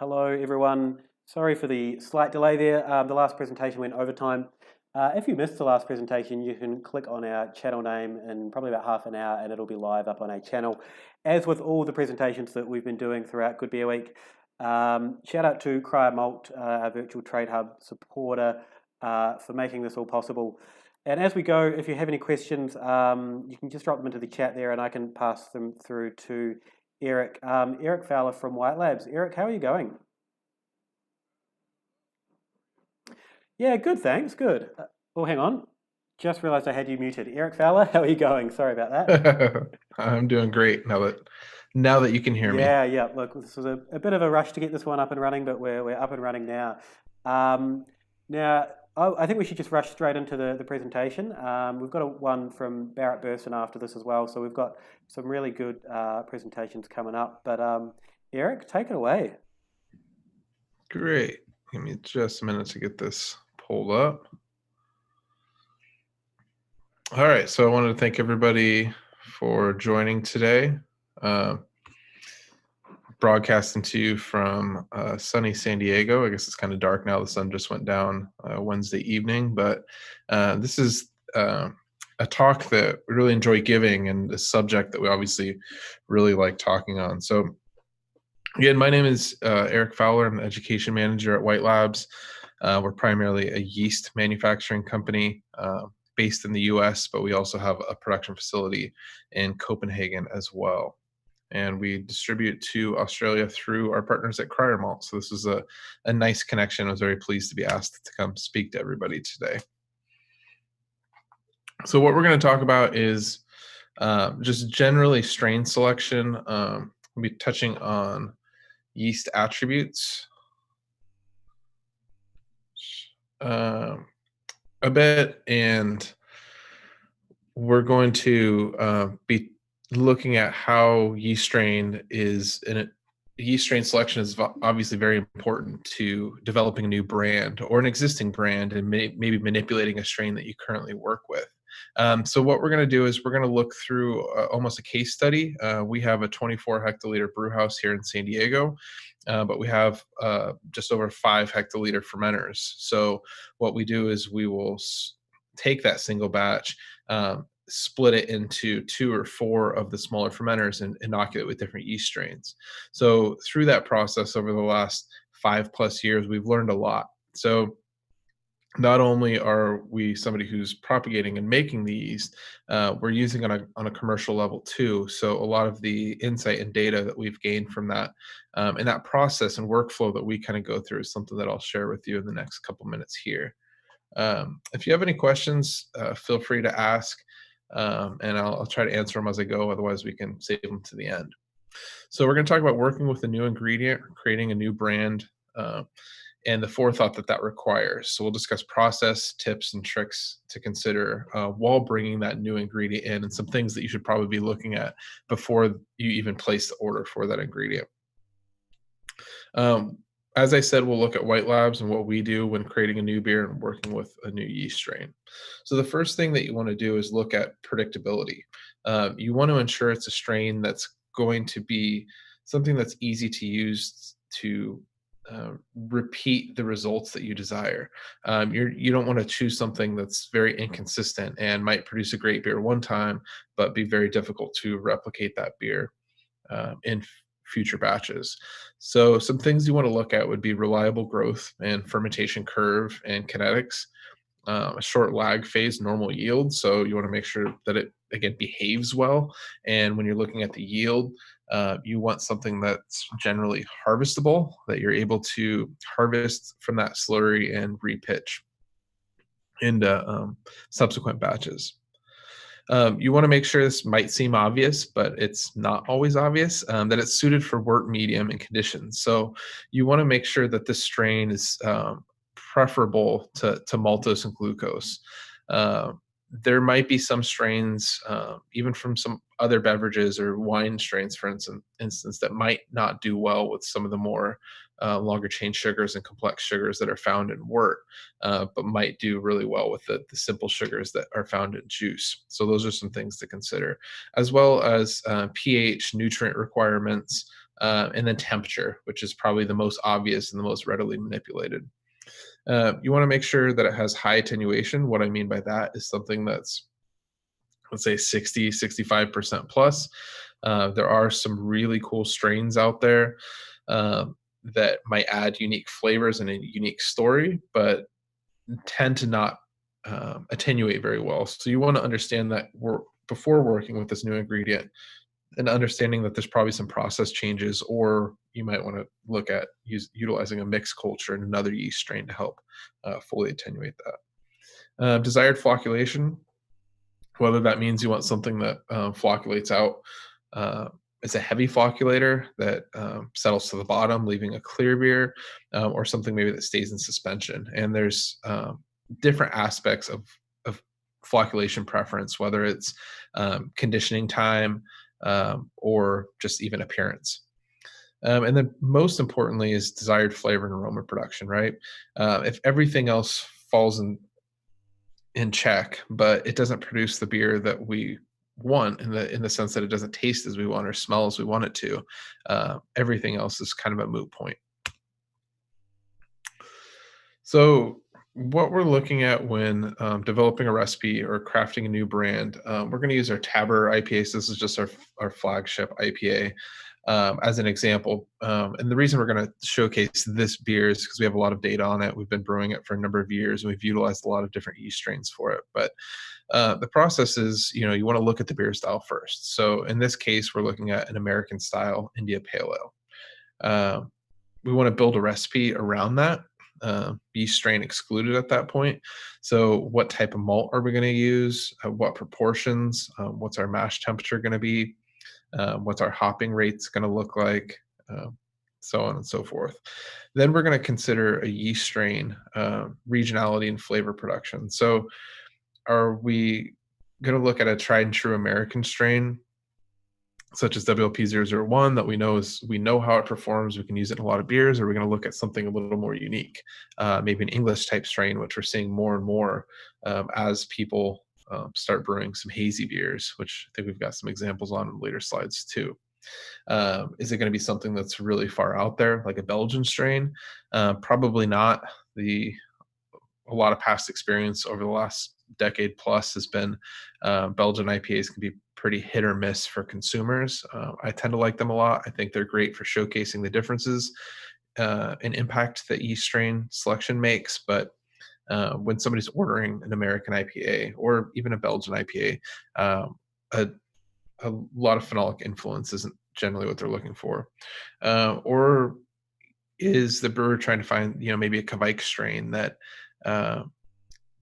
Hello, everyone. Sorry for the slight delay there. The last presentation went overtime. If you missed the last presentation, you can click on our channel name in probably about half an hour and it'll be live up on our channel. As with all the presentations that we've been doing throughout Good Beer Week, shout out to Malt, our virtual trade hub supporter, for making this all possible. And as we go, if you have any questions, you can just drop them into the chat there and I can pass them through to Erik. Erik Fowler from White Labs. Erik, how are you going? Yeah, good, thanks, good. Oh, hang on. Just realized I had you muted. Erik Fowler, how are you going? Sorry about that. I'm doing great now that you can hear me. Yeah. Look, this was a bit of a rush to get this one up and running, but we're up and running now. Now, I think we should just rush straight into the presentation. We've got one from Barrett Burson after this as well, so we've got some really good presentations coming up. But Erik, take it away. Great. Give me just a minute to get this pulled up. All right, so I wanted to thank everybody for joining today. Broadcasting to you from sunny San Diego. I guess it's kind of dark now. The sun just went down Wednesday evening, but this is a talk that we really enjoy giving and a subject that we obviously really like talking on. So again, my name is Erik Fowler. I'm the education manager at White Labs. We're primarily a yeast manufacturing company based in the US, but we also have a production facility in Copenhagen as well. And we distribute to Australia through our partners at Malt. So this is a nice connection. I was very pleased to be asked to come speak to everybody today. So what we're going to talk about is just generally strain selection. We'll be touching on yeast attributes a bit, and we're going to be looking at how yeast strain selection is obviously very important to developing a new brand or an existing brand and maybe manipulating a strain that you currently work with. So what we're going to do is we're going to look through almost a case study. We have a 24 hectoliter brew house here in San Diego, but we have just over 5 hectoliter fermenters. So what we do is we will take that single batch, split it into 2 or 4 of the smaller fermenters and inoculate with different yeast strains. So through that process over the last 5+ years, we've learned a lot. So not only are we somebody who's propagating and making the yeast, we're using on a commercial level too. So a lot of the insight and data that we've gained from that and that process and workflow that we kind of go through is something that I'll share with you in the next couple minutes here. If you have any questions, feel free to ask. And I'll try to answer them as I go. Otherwise, we can save them to the end. So we're going to talk about working with a new ingredient, creating a new brand, and the forethought that requires. So we'll discuss process, tips, and tricks to consider while bringing that new ingredient in, and some things that you should probably be looking at before you even place the order for that ingredient. As I said, we'll look at White Labs and what we do when creating a new beer and working with a new yeast strain. So the first thing that you want to do is look at predictability. You want to ensure it's a strain that's going to be something that's easy to use to repeat the results that you desire. You don't want to choose something that's very inconsistent and might produce a great beer one time, but be very difficult to replicate that beer in future batches. So some things you want to look at would be reliable growth and fermentation curve and kinetics, a short lag phase, normal yield. So you want to make sure that it, again, behaves well. And when you're looking at the yield, you want something that's generally harvestable, that you're able to harvest from that slurry and repitch into subsequent batches. You want to make sure, this might seem obvious, but it's not always obvious, that it's suited for wort medium and conditions. So you want to make sure that this strain is preferable to maltose and glucose. There might be some strains, even from some other beverages or wine strains, for instance, that might not do well with some of the more longer chain sugars and complex sugars that are found in wort, but might do really well with the simple sugars that are found in juice. So those are some things to consider, as well as pH, nutrient requirements, and then temperature, which is probably the most obvious and the most readily manipulated. You want to make sure that it has high attenuation. What I mean by that is something that's, let's say, 60, 65% plus. There are some really cool strains out there that might add unique flavors and a unique story, but tend to not attenuate very well. So you want to understand that before working with this new ingredient, and understanding that there's probably some process changes, or you might want to look at utilizing a mixed culture and another yeast strain to help fully attenuate that. Desired flocculation, whether that means you want something that flocculates out as a heavy flocculator that settles to the bottom, leaving a clear beer, or something maybe that stays in suspension. And there's different aspects of flocculation preference, whether it's conditioning time or just even appearance. And then most importantly is desired flavor and aroma production, right? If everything else falls in check, but it doesn't produce the beer that we want in the sense that it doesn't taste as we want or smell as we want it to, everything else is kind of a moot point. So what we're looking at when developing a recipe or crafting a new brand, we're going to use our Tabber IPAs. This is just our flagship IPA as an example. And the reason we're going to showcase this beer is because we have a lot of data on it. We've been brewing it for a number of years, and we've utilized a lot of different yeast strains for it. But the process is, you want to look at the beer style first. So in this case, we're looking at an American style India Pale Ale. We want to build a recipe around that. Yeast strain excluded at that point. So what type of malt are we going to use? What proportions? What's our mash temperature going to be? What's our hopping rates going to look like? So on and so forth. Then we're going to consider a yeast strain, regionality, and flavor production. So are we going to look at a tried and true American strain such as WLP001 that we know how it performs, we can use it in a lot of beers, or we're going to look at something a little more unique, maybe an English type strain, which we're seeing more and more as people start brewing some hazy beers, which I think we've got some examples on in later slides too. Is it going to be something that's really far out there, like a Belgian strain? Probably not. A lot of past experience over the last decade plus has been Belgian IPAs can be pretty hit or miss for consumers. I tend to like them a lot. I think they're great for showcasing the differences and impact that yeast strain selection makes. But when somebody's ordering an American IPA or even a Belgian IPA, a lot of phenolic influence isn't generally what they're looking for. Or is the brewer trying to find, maybe a Kvike strain that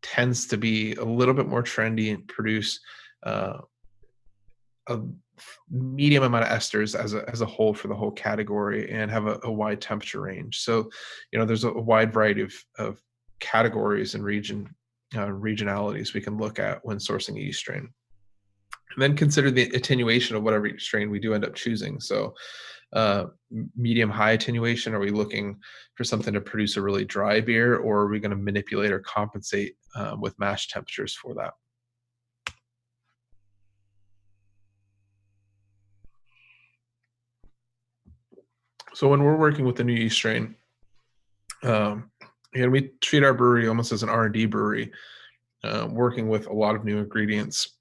tends to be a little bit more trendy and produce a medium amount of esters as a whole for the whole category and have a wide temperature range. So, there's a wide variety of categories and regionalities we can look at when sourcing a yeast strain. And then consider the attenuation of whatever strain we do end up choosing. So medium high attenuation, are we looking for something to produce a really dry beer, or are we going to manipulate or compensate with mash temperatures for that? So when we're working with a new yeast strain, and we treat our brewery almost as an R&D brewery, working with a lot of new ingredients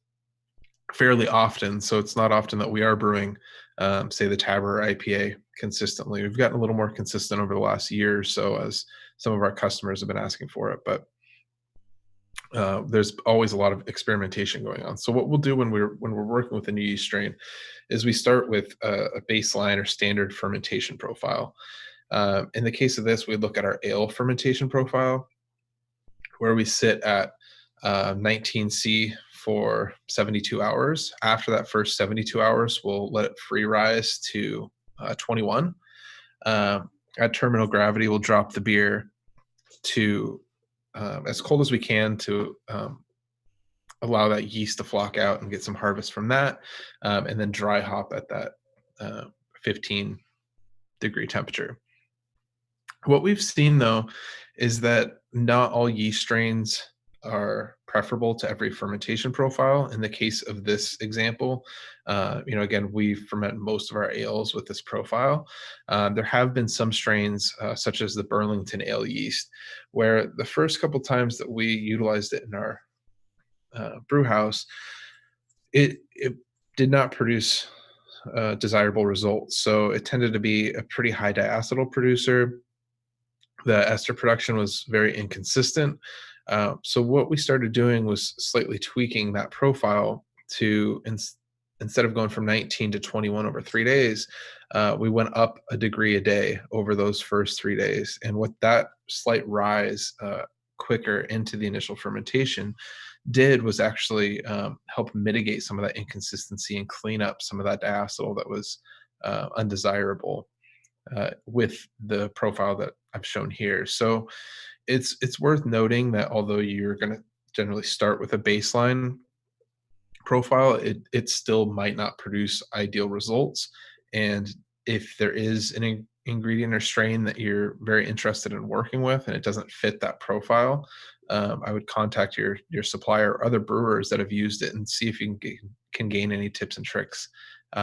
fairly often. So it's not often that we are brewing, say, the Tabber IPA consistently. We've gotten a little more consistent over the last year or so as some of our customers have been asking for it, but there's always a lot of experimentation going on. So what we'll do when we're working with a new yeast strain is we start with a baseline or standard fermentation profile. In the case of this, we look at our ale fermentation profile, where we sit at 19C for 72 hours. After that first 72 hours, we'll let it free rise to 21. At terminal gravity, we'll drop the beer to as cold as we can to allow that yeast to flock out and get some harvest from that, and then dry hop at that 15-degree temperature. What we've seen, though, is that not all yeast strains are preferable to every fermentation profile. In the case of this example, again, we ferment most of our ales with this profile. There have been some strains, such as the Burlington ale yeast, where the first couple times that we utilized it in our brew house, it did not produce desirable results. So it tended to be a pretty high diacetyl producer. The ester production was very inconsistent. So what we started doing was slightly tweaking that profile to instead of going from 19 to 21 over 3 days, we went up a degree a day over those first 3 days. And what that slight rise quicker into the initial fermentation did was actually help mitigate some of that inconsistency and clean up some of that diacetyl that was undesirable with the profile that I've shown here. So it's worth noting that although you're going to generally start with a baseline profile, it still might not produce ideal results. And if there is an ingredient or strain that you're very interested in working with and it doesn't fit that profile, I would contact your supplier or other brewers that have used it and see if you can gain any tips and tricks,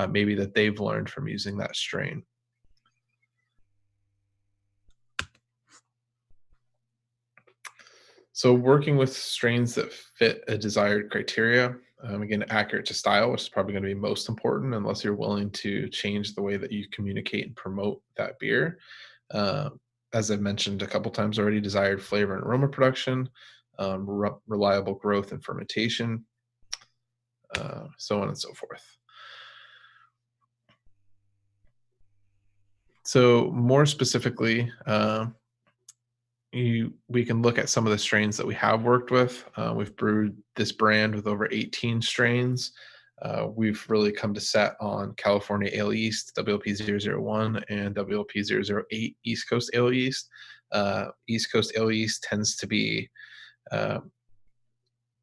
maybe that they've learned from using that strain. So working with strains that fit a desired criteria, again, accurate to style, which is probably going to be most important unless you're willing to change the way that you communicate and promote that beer. Uh, as I've mentioned a couple times already, desired flavor and aroma production, reliable growth and fermentation, so on and so forth. So more specifically, we can look at some of the strains that we have worked with. We've brewed this brand with over 18 strains. We've really come to set on California Ale Yeast, WLP001, and WLP008 East Coast Ale Yeast. East Coast Ale Yeast tends to be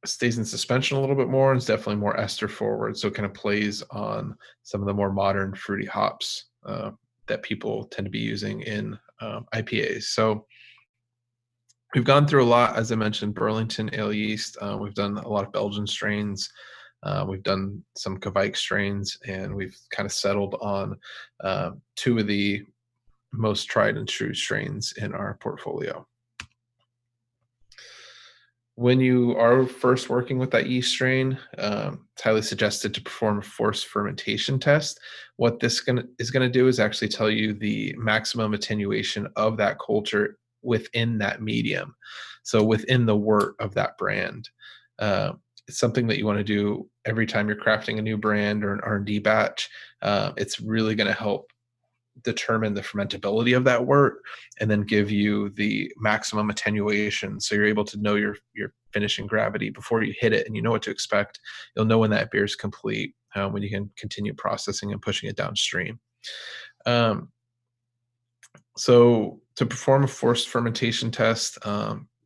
stays in suspension a little bit more and is definitely more ester forward. So it kind of plays on some of the more modern fruity hops that people tend to be using in IPAs. So we've gone through a lot, as I mentioned, Burlington Ale Yeast. We've done a lot of Belgian strains. We've done some Kvike strains, and we've kind of settled on two of the most tried and true strains in our portfolio. When you are first working with that yeast strain, it's highly suggested to perform a forced fermentation test. What this is going to do is actually tell you the maximum attenuation of that culture within that medium, so within the wort of that brand. It's something that you want to do every time you're crafting a new brand or an R&D batch. It's really going to help determine the fermentability of that wort and then give you the maximum attenuation, so you're able to know your finishing gravity before you hit it, and you know what to expect. You'll know when that beer is complete, when you can continue processing and pushing it downstream. So to perform a forced fermentation test,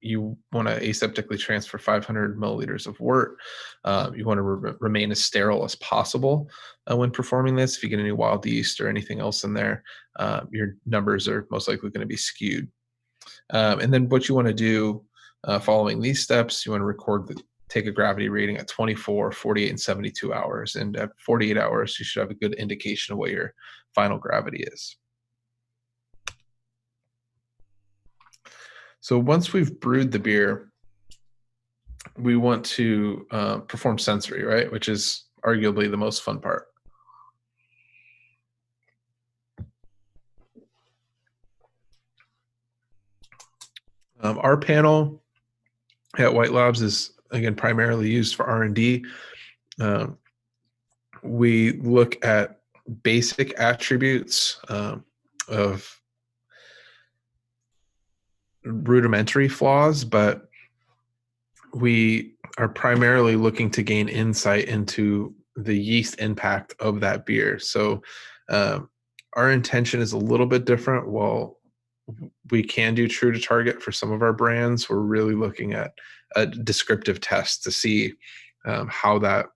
you want to aseptically transfer 500 milliliters of wort. You want to remain as sterile as possible when performing this. If you get any wild yeast or anything else in there, your numbers are most likely going to be skewed. And then what you want to do following these steps, you want to take a gravity reading at 24, 48, and 72 hours. And at 48 hours, you should have a good indication of what your final gravity is. So once we've brewed the beer, we want to perform sensory, right? Which is arguably the most fun part. Our panel at White Labs is, again, primarily used for R&D. We look at basic attributes of rudimentary flaws, but we are primarily looking to gain insight into the yeast impact of that beer. So our intention is a little bit different. While we can do true to target for some of our brands, we're really looking at a descriptive test to see how that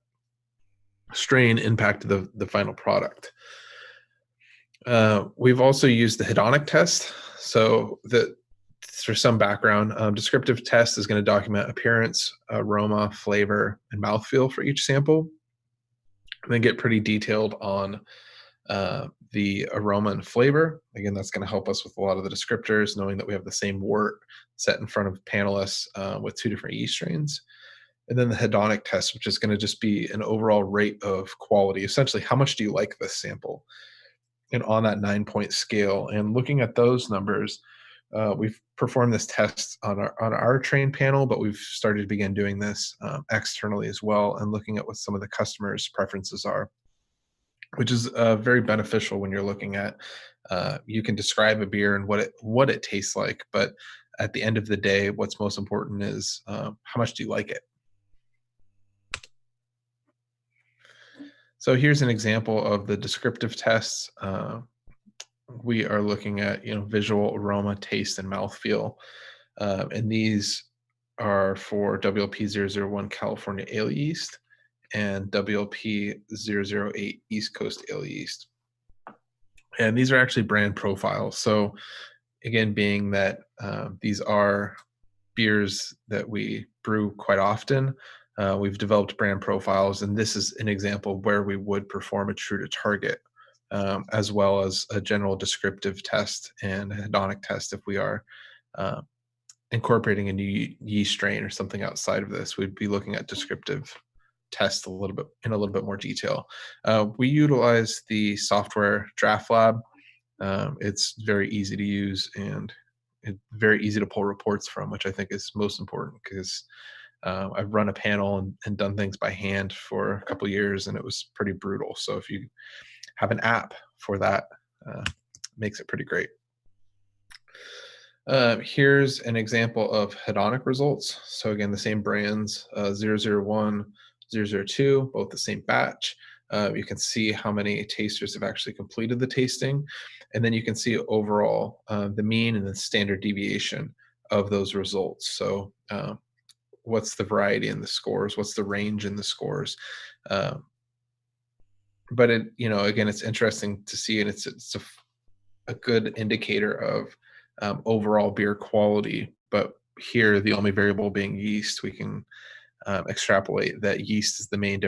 strain impacted the final product. We've also used the hedonic test, so that for some background, descriptive test is going to document appearance, aroma, flavor, and mouthfeel for each sample, and then get pretty detailed on the aroma and flavor. Again, that's going to help us with a lot of the descriptors, knowing that we have the same wort set in front of panelists with 2 different yeast strains. And then the hedonic test, which is going to just be an overall rate of quality. Essentially, how much do you like this sample? And on that 9-point scale, and looking at those numbers, we've performed this test on our train panel, but we've started to begin doing this externally as well, and looking at what some of the customers' preferences are, which is very beneficial when you're looking at you can describe a beer and what it tastes like, but at the end of the day, what's most important is how much do you like it. So here's an example of the descriptive tests. We are looking at visual, aroma, taste, and mouthfeel, and these are for WLP001 California Ale Yeast and WLP008 East Coast Ale Yeast. And these are actually brand profiles. So again, being that these are beers that we brew quite often, we've developed brand profiles, and this is an example where we would perform a true to target, as well as a general descriptive test and a hedonic test. If we are incorporating a new yeast strain or something outside of this, we'd be looking at descriptive tests a little bit more detail. We utilize the software Draft Lab. It's very easy to use and very easy to pull reports from, which I think is most important, because I've run a panel and done things by hand for a couple of years, and it was pretty brutal. So if you have an app for that, makes it pretty great. Here's an example of hedonic results. So again, the same brands, 001, 002, both the same batch. You can see how many tasters have actually completed the tasting. And then you can see overall the mean and the standard deviation of those results. So what's the variety in the scores? What's the range in the scores? But again, it's interesting to see, and it's a good indicator of overall beer quality. But here, the only variable being yeast, we can extrapolate that yeast is the main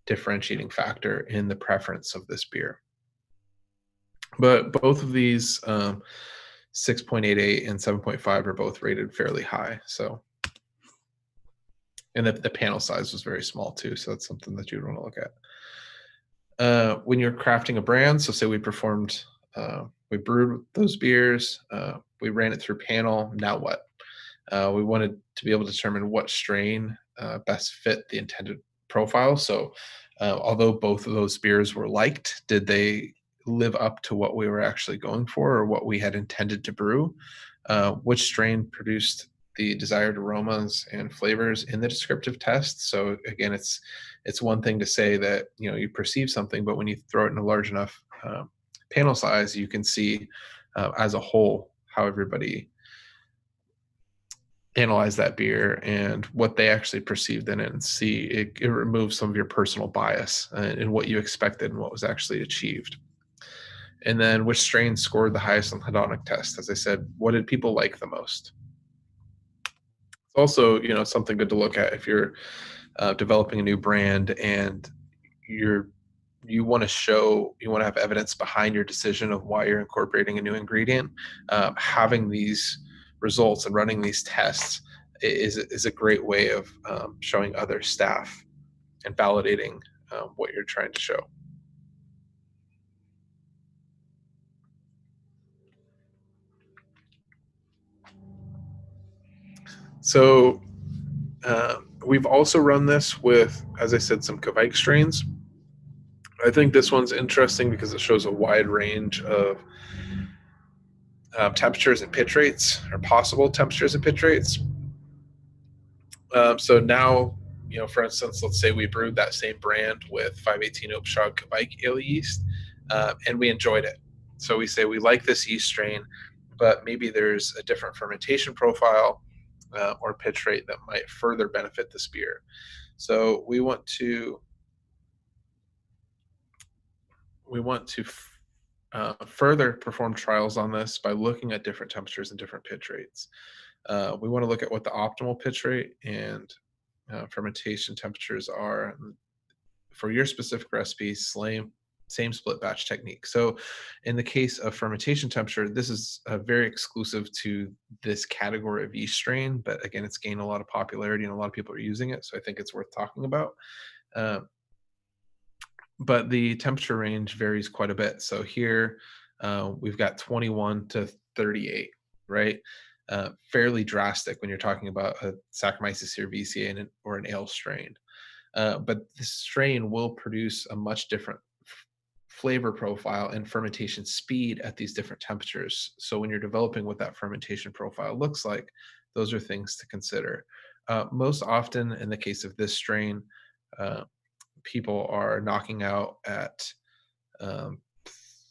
differentiating factor in the preference of this beer. But both of these 6.88 and 7.5 are both rated fairly high. So, and the panel size was very small too, so that's something that you'd want to look at. When you're crafting a brand, so say we brewed those beers, we ran it through panel. Now what? We wanted to be able to determine what strain best fit the intended profile. So although both of those beers were liked, did they live up to what we were actually going for, or what we had intended to brew? Which strain produced the desired aromas and flavors in the descriptive test? So again, it's one thing to say that you perceive something, but when you throw it in a large enough panel size, you can see as a whole how everybody analyze that beer and what they actually perceived in it, and see it removes some of your personal bias in what you expected and what was actually achieved. And then which strain scored the highest on the hedonic test? As I said, what did people like the most? It's also something good to look at if you're developing a new brand and you want to have evidence behind your decision of why you're incorporating a new ingredient. Having these results and running these tests is a great way of showing other staff and validating what you're trying to show. So we've also run this with, as I said, some Kvike strains. I think this one's interesting because it shows a wide range of temperatures and pitch rates, or possible temperatures and pitch rates. So now, for instance, let's say we brewed that same brand with 518 Upshog Kvike Ale yeast, and we enjoyed it. So we say we like this yeast strain, but maybe there's a different fermentation profile or pitch rate that might further benefit this beer. So we want to further perform trials on this by looking at different temperatures and different pitch rates. We want to look at what the optimal pitch rate and fermentation temperatures are for your specific recipe. Same split batch technique. So in the case of fermentation temperature, this is very exclusive to this category of yeast strain, but again, it's gained a lot of popularity and a lot of people are using it, so I think it's worth talking about. But the temperature range varies quite a bit. So here we've got 21 to 38, right? Fairly drastic when you're talking about a Saccharomyces cerevisiae or an ale strain. But the strain will produce a much different flavor profile and fermentation speed at these different temperatures. So when you're developing what that fermentation profile looks like, those are things to consider. Most often in the case of this strain, people are knocking out at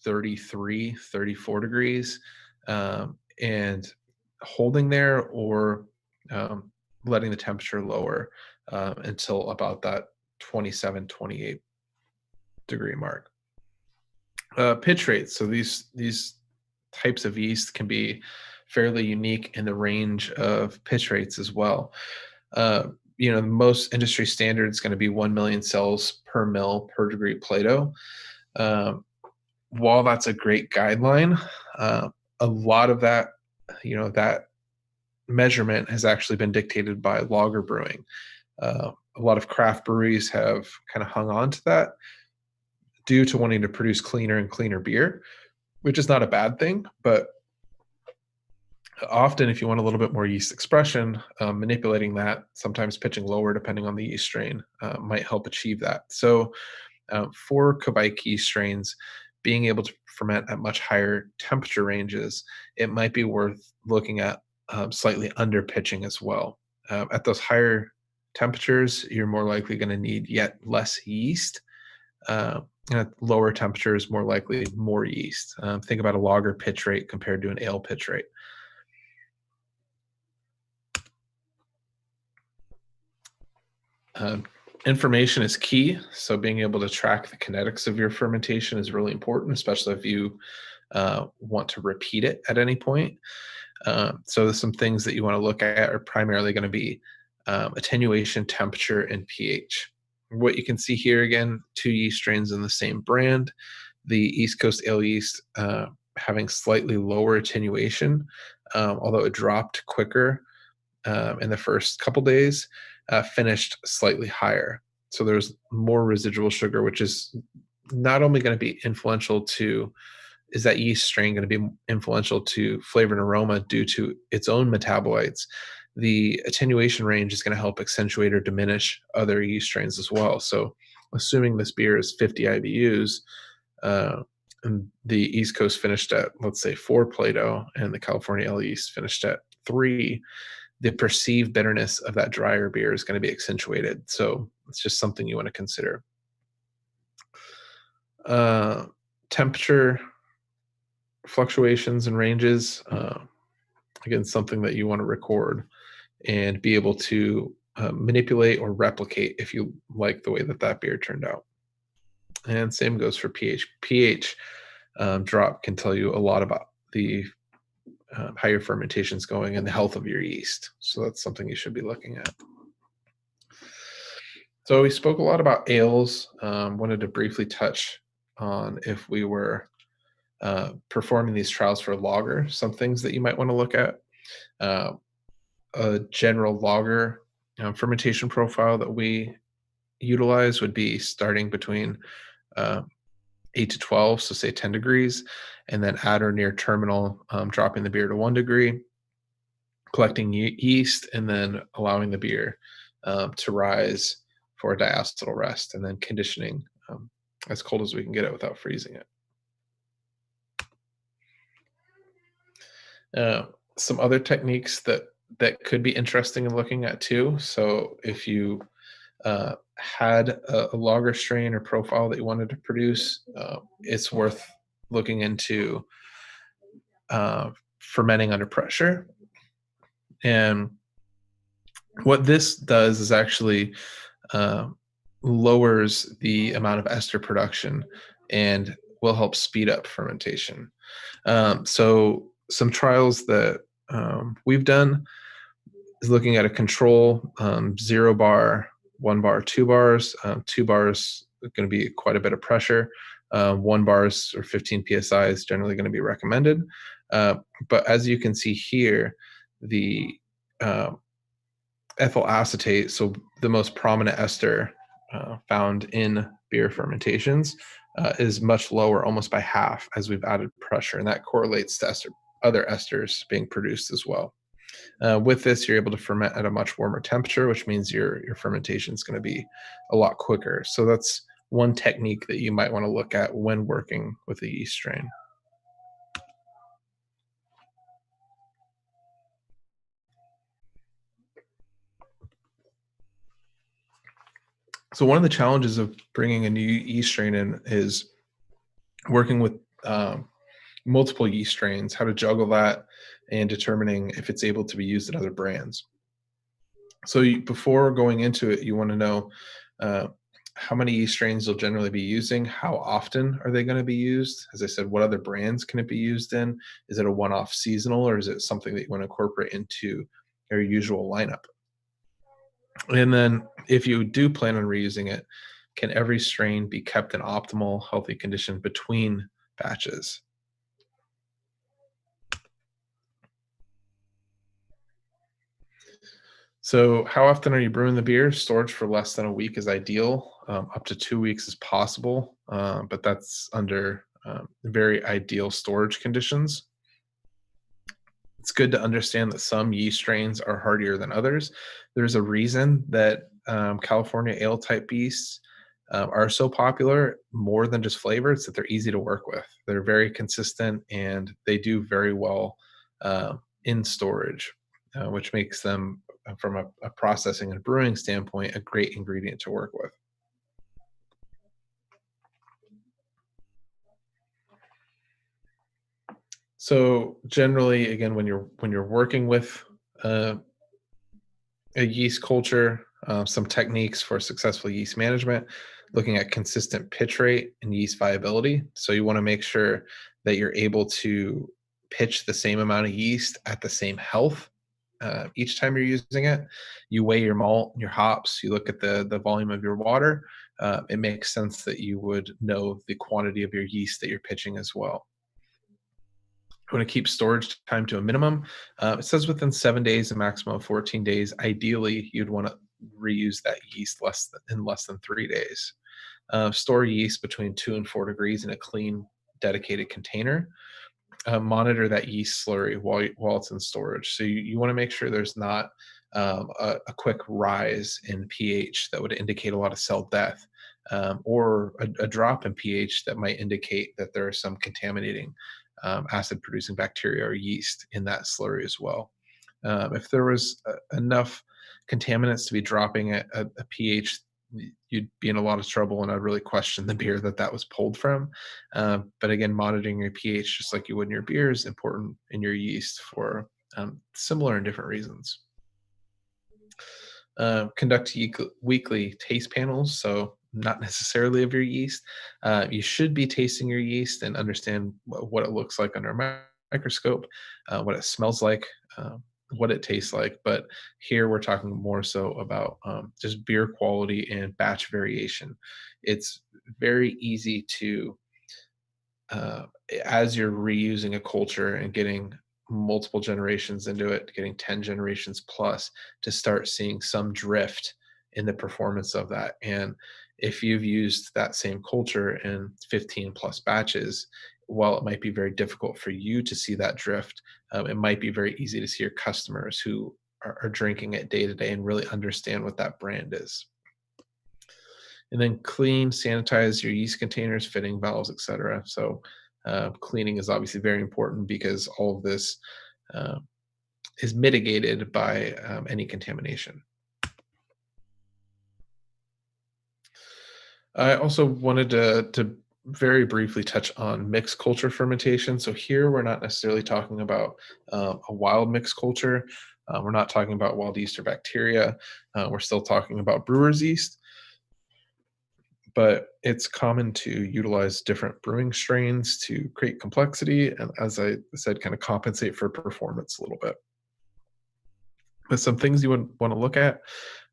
33, 34 degrees and holding there, or letting the temperature lower until about that 27, 28 degree mark. Pitch rates. So these types of yeast can be fairly unique in the range of pitch rates as well. Most industry standard is going to be 1 million cells per mil per degree Plato. While that's a great guideline, a lot of that, that measurement has actually been dictated by lager brewing. A lot of craft breweries have kind of hung on to that due to wanting to produce cleaner and cleaner beer, which is not a bad thing, but often if you want a little bit more yeast expression, manipulating that, sometimes pitching lower depending on the yeast strain, might help achieve that. So for Kvike yeast strains, being able to ferment at much higher temperature ranges, it might be worth looking at slightly under pitching as well. At those higher temperatures, you're more likely going to need yet less yeast. And at lower temperatures, more likely more yeast. Think about a lager pitch rate compared to an ale pitch rate. Information is key, so being able to track the kinetics of your fermentation is really important, especially if you want to repeat it at any point. So some things that you want to look at are primarily going to be attenuation, temperature, and pH. What you can see here, again, 2 yeast strains in the same brand. The East Coast ale yeast having slightly lower attenuation, although it dropped quicker in the first couple days, finished slightly higher. So there's more residual sugar, which is not only going to be influential to, is that yeast strain going to be influential to flavor and aroma due to its own metabolites? The attenuation range is going to help accentuate or diminish other yeast strains as well. So assuming this beer is 50 IBUs, and the East Coast finished at, let's say, 4 Plato, and the California ale yeast finished at 3, the perceived bitterness of that drier beer is going to be accentuated. So it's just something you want to consider. Temperature fluctuations and ranges, again, something that you want to record and be able to manipulate or replicate if you like the way that beer turned out. And same goes for pH. pH drop can tell you a lot about the how your fermentation is going and the health of your yeast. So that's something you should be looking at. So we spoke a lot about ales. Wanted to briefly touch on, if we were performing these trials for lager, some things that you might want to look at. A general lager fermentation profile that we utilize would be starting between 8 to 12, so say 10 degrees, and then at or near terminal, dropping the beer to 1 degree, collecting yeast, and then allowing the beer to rise for a diacetyl rest, and then conditioning as cold as we can get it without freezing it. Some other techniques that could be interesting in looking at too. So if you had a lager strain or profile that you wanted to produce, it's worth looking into fermenting under pressure. And what this does is actually lowers the amount of ester production. And will help speed up fermentation. So some trials that we've done is looking at a control, 0 bar, 1 bar, 2 bars. 2 bars are going to be quite a bit of pressure. 1 bars or 15 psi is generally going to be recommended. But as you can see here, the uh, ethyl acetate, so the most prominent ester found in beer fermentations, is much lower, almost by half, as we've added pressure, and that correlates to other esters being produced as well. With this, you're able to ferment at a much warmer temperature, which means your fermentation is going to be a lot quicker. So that's one technique that you might want to look at when working with a yeast strain. So one of the challenges of bringing a new yeast strain in is working with multiple yeast strains, how to juggle that, and determining if it's able to be used in other brands. So before going into it, you want to know uh, how many yeast strains you'll generally be using, how often are they going to be used? As I said, what other brands can it be used in? Is it a one-off seasonal, or is it something that you want to incorporate into your usual lineup? And then if you do plan on reusing it, can every strain be kept in optimal, healthy condition between batches? So, how often are you brewing the beer? Storage for less than a week is ideal. Up to 2 weeks is possible, but that's under very ideal storage conditions. It's good to understand that some yeast strains are hardier than others. There's a reason that California ale type yeasts are so popular, more than just flavor. It's that they're easy to work with. They're very consistent and they do very well in storage, which makes them, from a processing and brewing standpoint, a great ingredient to work with. So generally, again, when you're working with uh, a yeast culture, some techniques for successful yeast management, looking at consistent pitch rate and yeast viability. So you want to make sure that you're able to pitch the same amount of yeast at the same health each time you're using it. You weigh your malt, your hops, you look at the volume of your water. It makes sense that you would know the quantity of your yeast that you're pitching as well. You want to keep storage time to a minimum. It says within 7 days, a maximum of 14 days. Ideally, you'd want to reuse that yeast in less than 3 days. Store yeast between 2 and 4 degrees in a clean, dedicated container. Monitor that yeast slurry while it's in storage. So you want to make sure there's not a quick rise in pH that would indicate a lot of cell death, or a drop in pH that might indicate that there are some contaminating acid producing bacteria or yeast in that slurry as well. If there was enough contaminants to be dropping at a pH, you'd be in a lot of trouble, and I'd really question the beer that was pulled from. But again, monitoring your pH just like you would in your beer is important in your yeast for similar and different reasons. Conduct weekly taste panels, so not necessarily of your yeast. You should be tasting your yeast and understand what it looks like under a microscope, what it smells like, what it tastes like. But here we're talking more so about just beer quality and batch variation. It's very easy to, uh, as you're reusing a culture and getting multiple generations into it, getting 10 generations plus, to start seeing some drift in the performance of that. And if you've used that same culture in 15 plus batches, while it might be very difficult for you to see that drift, it might be very easy to see your customers who are drinking it day to day and really understand what that brand is. And then clean, sanitize your yeast containers, fitting valves, etc. So cleaning is obviously very important because all of this uh, is mitigated by any contamination. I also wanted to very briefly touch on mixed culture fermentation. So here we're not necessarily talking about a wild mixed culture. We're not talking about wild yeast or bacteria. We're still talking about brewer's yeast. but it's common to utilize different brewing strains to create complexity and, as I said, kind of compensate for performance a little bit. But some things you would want to look at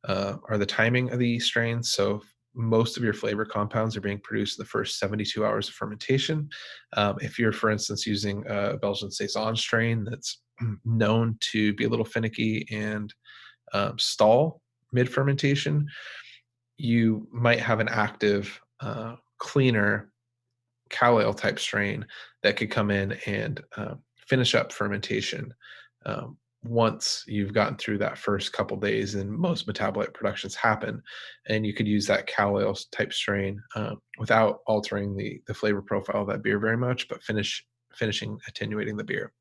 are the timing of the yeast strains. So most of your flavor compounds are being produced in the first 72 hours of fermentation. If you're, for instance, using a Belgian Saison strain that's known to be a little finicky and stall mid fermentation, you might have an active, cleaner cal ale type strain that could come in and finish up fermentation once you've gotten through that first couple days and most metabolite productions happen. And you could use that cal ale type strain without altering the flavor profile of that beer very much, but finishing attenuating the beer.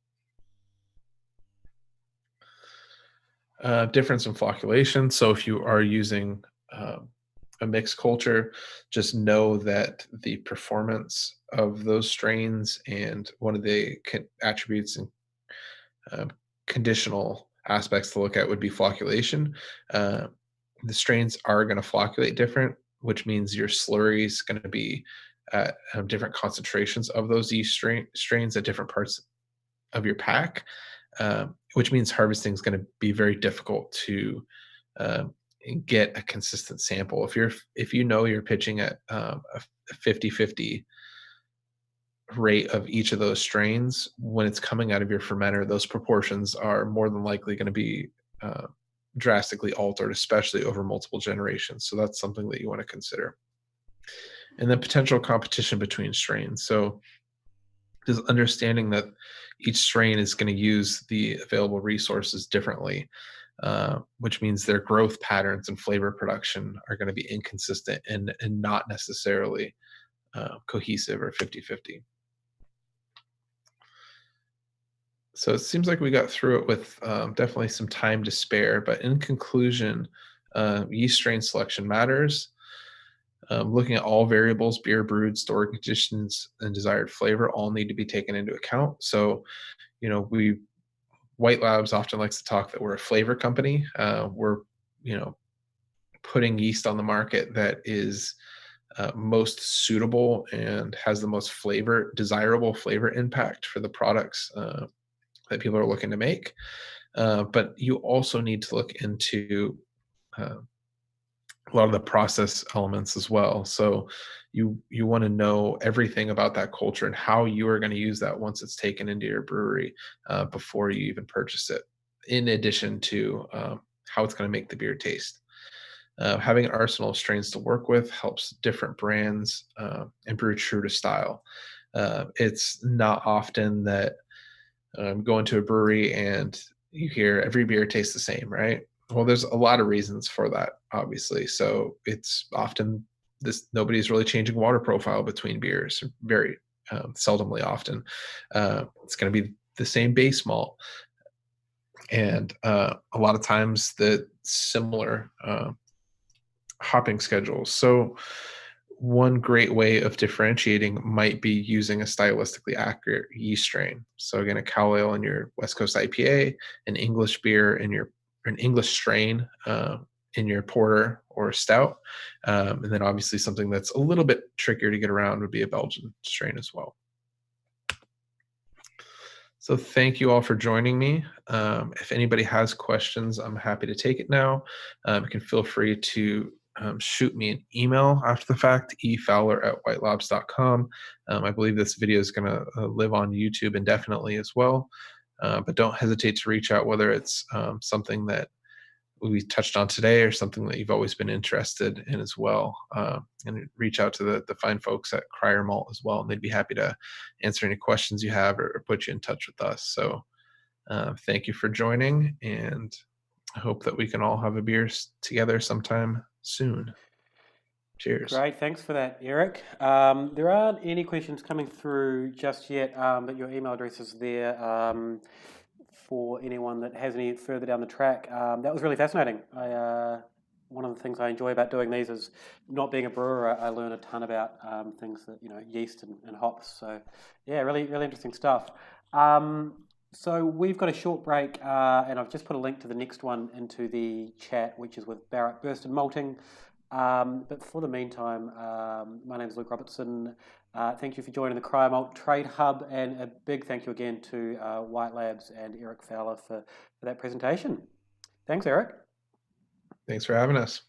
Difference in flocculation. So if you are using a mixed culture, just know that the performance of those strains and one of the attributes and conditional aspects to look at would be flocculation. The strains are going to flocculate different, which means your slurry is going to be at different concentrations of those yeast strains at different parts of your pack, which means harvesting is going to be very difficult to get a consistent sample. If you know you're pitching at a 50-50 rate of each of those strains, when it's coming out of your fermenter, those proportions are more than likely going to be drastically altered, especially over multiple generations. So that's something that you want to consider. And then potential competition between strains. So just understanding that each strain is going to use the available resources differently, which means their growth patterns and flavor production are going to be inconsistent and not necessarily cohesive or 50-50. So it seems like we got through it with definitely some time to spare, but in conclusion, yeast strain selection matters. Looking at all variables, beer brewed, storage conditions, and desired flavor all need to be taken into account. So, White Labs often likes to talk that we're a flavor company. We're, putting yeast on the market that is most suitable and has the most desirable flavor impact for the products that people are looking to make. But you also need to look into a lot of the process elements as well. So you want to know everything about that culture and how you are going to use that once it's taken into your brewery before you even purchase it, in addition to how it's going to make the beer taste. Having an arsenal of strains to work with helps different brands and brew true to style. It's not often that go into a brewery and you hear every beer tastes the same, right? Well, there's a lot of reasons for that, obviously. So it's often nobody's really changing water profile between beers, very seldomly often. It's going to be the same base malt. And a lot of times the similar hopping schedules. So one great way of differentiating might be using a stylistically accurate yeast strain. So again, a cal ale in your West Coast IPA, an English beer in an English strain in your porter or stout, and then obviously something that's a little bit trickier to get around would be a Belgian strain as well. So thank you all for joining me. If anybody has questions, I'm happy to take it now. You can feel free to shoot me an email after the fact, efowler@whitelabs.com. I believe this video is going to live on YouTube indefinitely as well. But don't hesitate to reach out, whether it's something that we touched on today or something that you've always been interested in as well. And reach out to the fine folks at Cryer Malt as well. And they'd be happy to answer any questions you have or put you in touch with us. So thank you for joining, and I hope that we can all have a beer together sometime soon. Cheers. Great, thanks for that, Erik. There aren't any questions coming through just yet, but your email address is there for anyone that has any further down the track. That was really fascinating. One of the things I enjoy about doing these is not being a brewer. I learn a ton about things that, yeast and hops. So yeah, really, really interesting stuff. So we've got a short break, and I've just put a link to the next one into the chat, which is with Barrett Burston Malting. But for the meantime, my name is Luke Robertson. Thank you for joining the Malt Trade Hub, and a big thank you again to White Labs and Erik Fowler for that presentation. Thanks, Erik. Thanks for having us.